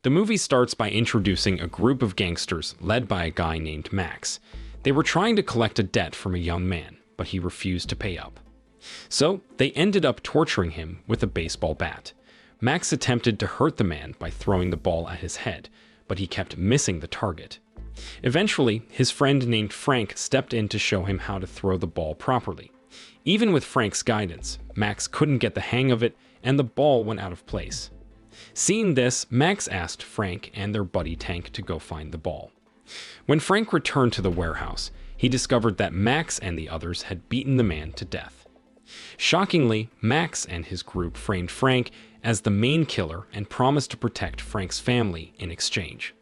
The movie starts by introducing a group of gangsters led by a guy named Max. They were trying to collect a debt from a young man, but he refused to pay up. So they ended up torturing him with a baseball bat. Max attempted to hurt the man by throwing the ball at his head, but he kept missing the target. Eventually, his friend named Frank stepped in to show him how to throw the ball properly. Even with Frank's guidance, Max couldn't get the hang of it, and the ball went out of place. Seeing this, Max asked Frank and their buddy Tank to go find the ball. When Frank returned to the warehouse, he discovered that Max and the others had beaten the man to death. Shockingly, Max and his group framed Frank as the main killer and promised to protect Frank's family in exchange.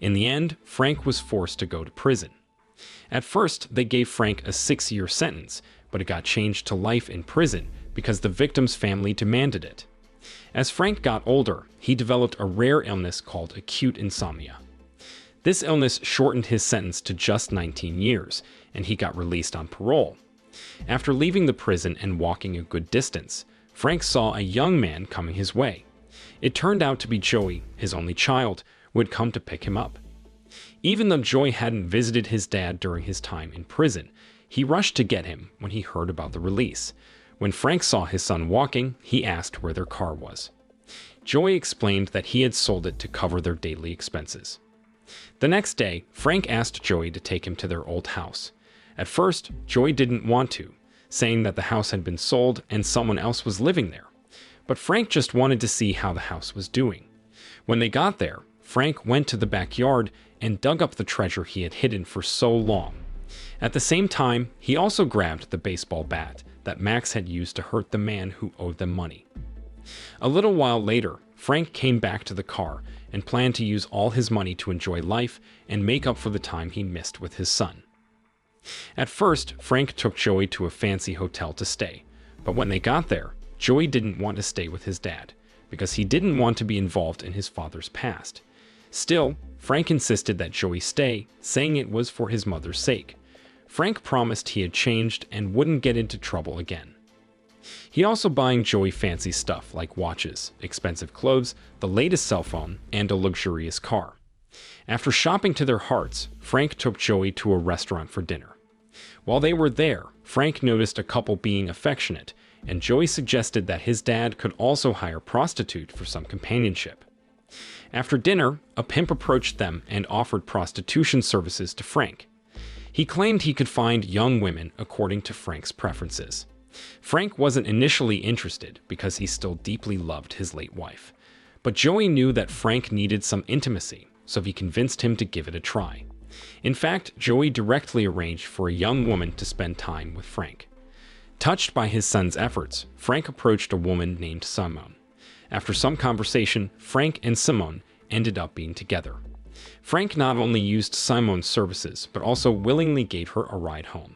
In the end, Frank was forced to go to prison. At first, they gave Frank a 6-year sentence, but it got changed to life in prison because the victim's family demanded it. As Frank got older, he developed a rare illness called acute insomnia. This illness shortened his sentence to just 19 years, and he got released on parole. After leaving the prison and walking a good distance, Frank saw a young man coming his way. It turned out to be Joey, his only child, who had come to pick him up. Even though Joey hadn't visited his dad during his time in prison, he rushed to get him when he heard about the release. When Frank saw his son walking, he asked where their car was. Joey explained that he had sold it to cover their daily expenses. The next day, Frank asked Joey to take him to their old house. At first, Joey didn't want to, saying that the house had been sold and someone else was living there. But Frank just wanted to see how the house was doing. When they got there, Frank went to the backyard and dug up the treasure he had hidden for so long. At the same time, he also grabbed the baseball bat that Max had used to hurt the man who owed them money. A little while later, Frank came back to the car and planned to use all his money to enjoy life and make up for the time he missed with his son. At first, Frank took Joey to a fancy hotel to stay, but when they got there, Joey didn't want to stay with his dad because he didn't want to be involved in his father's past. Still, Frank insisted that Joey stay, saying it was for his mother's sake. Frank promised he had changed and wouldn't get into trouble again. He also buying Joey fancy stuff like watches, expensive clothes, the latest cell phone, and a luxurious car. After shopping to their hearts, Frank took Joey to a restaurant for dinner. While they were there, Frank noticed a couple being affectionate, and Joey suggested that his dad could also hire a prostitute for some companionship. After dinner, a pimp approached them and offered prostitution services to Frank. He claimed he could find young women according to Frank's preferences. Frank wasn't initially interested because he still deeply loved his late wife. But Joey knew that Frank needed some intimacy, so he convinced him to give it a try. In fact, Joey directly arranged for a young woman to spend time with Frank. Touched by his son's efforts, Frank approached a woman named Simone. After some conversation, Frank and Simone ended up being together. Frank not only used Simone's services, but also willingly gave her a ride home.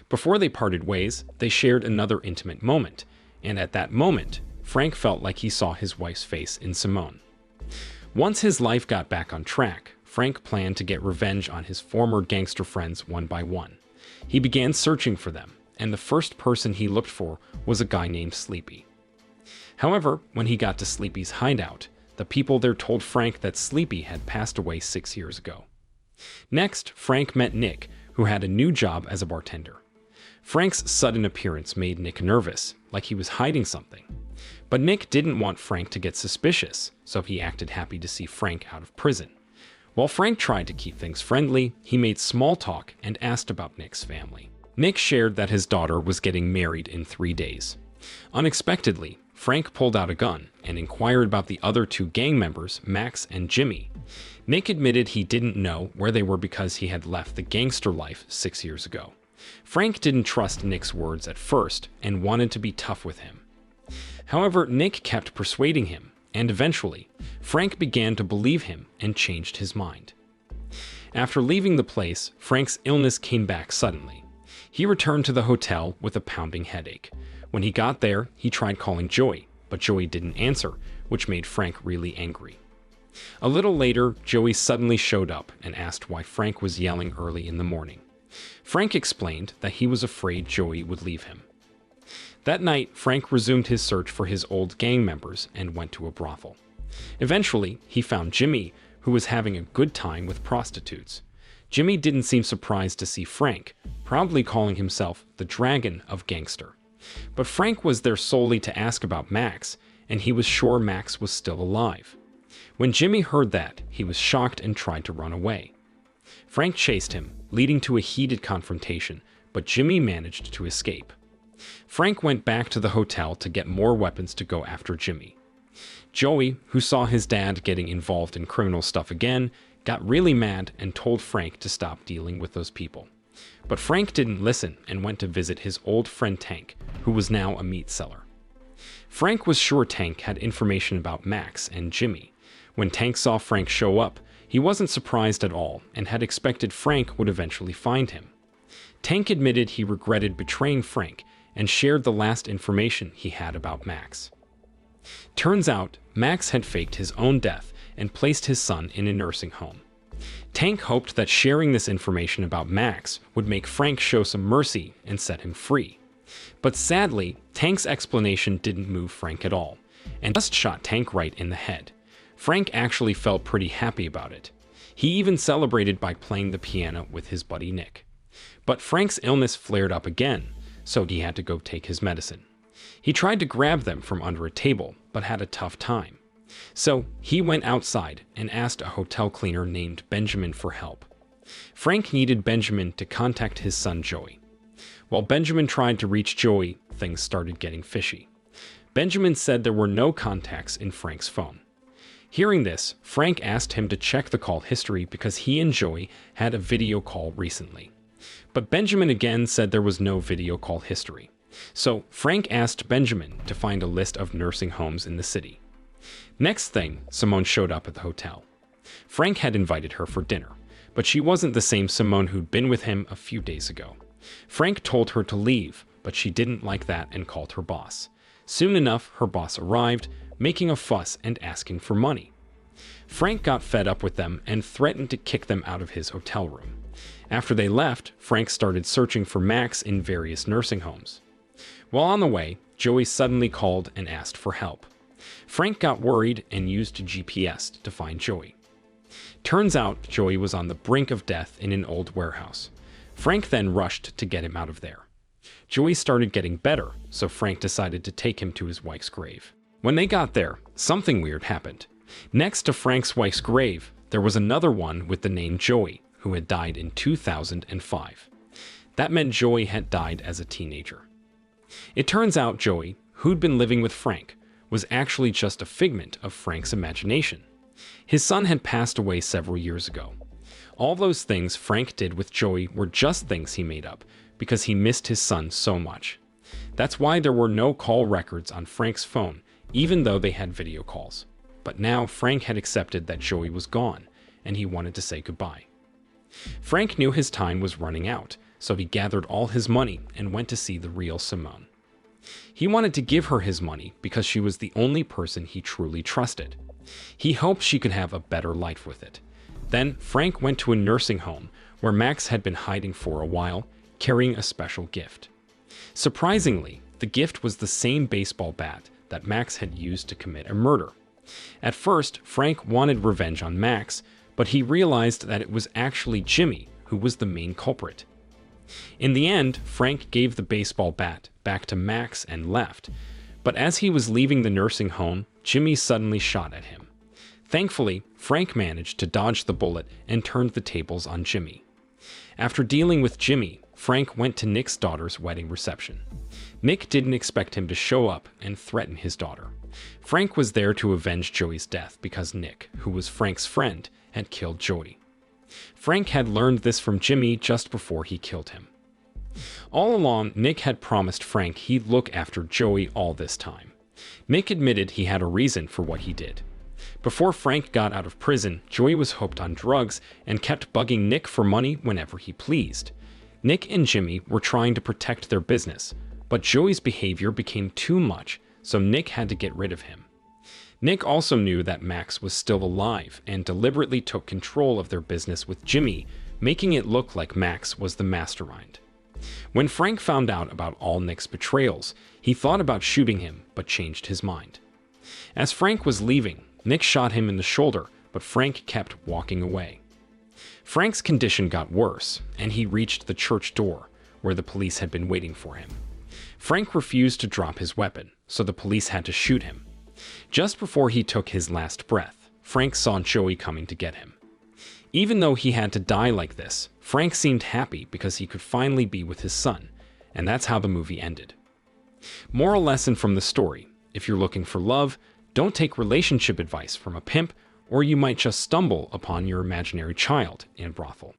Before they parted ways, they shared another intimate moment, and at that moment, Frank felt like he saw his wife's face in Simone. Once his life got back on track, Frank planned to get revenge on his former gangster friends one by one. He began searching for them, and the first person he looked for was a guy named Sleepy. However, when he got to Sleepy's hideout, the people there told Frank that Sleepy had passed away 6 years ago. Next, Frank met Nick, who had a new job as a bartender. Frank's sudden appearance made Nick nervous, like he was hiding something. But Nick didn't want Frank to get suspicious, so he acted happy to see Frank out of prison. While Frank tried to keep things friendly, he made small talk and asked about Nick's family. Nick shared that his daughter was getting married in 3 days. Unexpectedly, Frank pulled out a gun and inquired about the other 2 gang members, Max and Jimmy. Nick admitted he didn't know where they were because he had left the gangster life 6 years ago. Frank didn't trust Nick's words at first and wanted to be tough with him. However, Nick kept persuading him, and eventually, Frank began to believe him and changed his mind. After leaving the place, Frank's illness came back suddenly. He returned to the hotel with a pounding headache. When he got there, he tried calling Joey, but Joey didn't answer, which made Frank really angry. A little later, Joey suddenly showed up and asked why Frank was yelling early in the morning. Frank explained that he was afraid Joey would leave him. That night, Frank resumed his search for his old gang members and went to a brothel. Eventually, he found Jimmy, who was having a good time with prostitutes. Jimmy didn't seem surprised to see Frank, proudly calling himself the Dragon of Gangster. But Frank was there solely to ask about Max, and he was sure Max was still alive. When Jimmy heard that, he was shocked and tried to run away. Frank chased him, leading to a heated confrontation, but Jimmy managed to escape. Frank went back to the hotel to get more weapons to go after Jimmy. Joey, who saw his dad getting involved in criminal stuff again, got really mad and told Frank to stop dealing with those people. But Frank didn't listen and went to visit his old friend Tank, who was now a meat seller. Frank was sure Tank had information about Max and Jimmy. When Tank saw Frank show up, he wasn't surprised at all and had expected Frank would eventually find him. Tank admitted he regretted betraying Frank and shared the last information he had about Max. Turns out, Max had faked his own death and placed his son in a nursing home. Tank hoped that sharing this information about Max would make Frank show some mercy and set him free. But sadly, Tank's explanation didn't move Frank at all, and just shot Tank right in the head. Frank actually felt pretty happy about it. He even celebrated by playing the piano with his buddy Nick. But Frank's illness flared up again, so he had to go take his medicine. He tried to grab them from under a table, but had a tough time. So he went outside and asked a hotel cleaner named Benjamin for help. Frank needed Benjamin to contact his son Joey. While Benjamin tried to reach Joey, things started getting fishy. Benjamin said there were no contacts in Frank's phone. Hearing this, Frank asked him to check the call history because he and Joey had a video call recently. But Benjamin again said there was no video call history. So Frank asked Benjamin to find a list of nursing homes in the city. Next thing, Simone showed up at the hotel. Frank had invited her for dinner, but she wasn't the same Simone who'd been with him a few days ago. Frank told her to leave, but she didn't like that and called her boss. Soon enough, her boss arrived, making a fuss and asking for money. Frank got fed up with them and threatened to kick them out of his hotel room. After they left, Frank started searching for Max in various nursing homes. While on the way, Joey suddenly called and asked for help. Frank got worried and used a GPS to find Joey. Turns out Joey was on the brink of death in an old warehouse. Frank then rushed to get him out of there. Joey started getting better, so Frank decided to take him to his wife's grave. When they got there, something weird happened. Next to Frank's wife's grave, there was another one with the name Joey, who had died in 2005. That meant Joey had died as a teenager. It turns out Joey, who'd been living with Frank, was actually just a figment of Frank's imagination. His son had passed away several years ago. All those things Frank did with Joey were just things he made up because he missed his son so much. That's why there were no call records on Frank's phone, even though they had video calls. But now Frank had accepted that Joey was gone, and he wanted to say goodbye. Frank knew his time was running out, so he gathered all his money and went to see the real Simone. He wanted to give her his money because she was the only person he truly trusted. He hoped she could have a better life with it. Then Frank went to a nursing home where Max had been hiding for a while, carrying a special gift. Surprisingly, the gift was the same baseball bat that Max had used to commit a murder. At first, Frank wanted revenge on Max, but he realized that it was actually Jimmy who was the main culprit. In the end, Frank gave the baseball bat back to Max and left, but as he was leaving the nursing home, Jimmy suddenly shot at him. Thankfully, Frank managed to dodge the bullet and turned the tables on Jimmy. After dealing with Jimmy, Frank went to Nick's daughter's wedding reception. Nick didn't expect him to show up and threaten his daughter. Frank was there to avenge Joey's death because Nick, who was Frank's friend, had killed Joey. Frank had learned this from Jimmy just before he killed him. All along, Nick had promised Frank he'd look after Joey all this time. Nick admitted he had a reason for what he did. Before Frank got out of prison, Joey was hooked on drugs and kept bugging Nick for money whenever he pleased. Nick and Jimmy were trying to protect their business, but Joey's behavior became too much, so Nick had to get rid of him. Nick also knew that Max was still alive and deliberately took control of their business with Jimmy, making it look like Max was the mastermind. When Frank found out about all Nick's betrayals, he thought about shooting him but changed his mind. As Frank was leaving, Nick shot him in the shoulder, but Frank kept walking away. Frank's condition got worse, and he reached the church door, where the police had been waiting for him. Frank refused to drop his weapon, so the police had to shoot him. Just before he took his last breath, Frank saw Joey coming to get him. Even though he had to die like this, Frank seemed happy because he could finally be with his son, and that's how the movie ended. Moral lesson from the story: if you're looking for love, don't take relationship advice from a pimp, or you might just stumble upon your imaginary child in a brothel.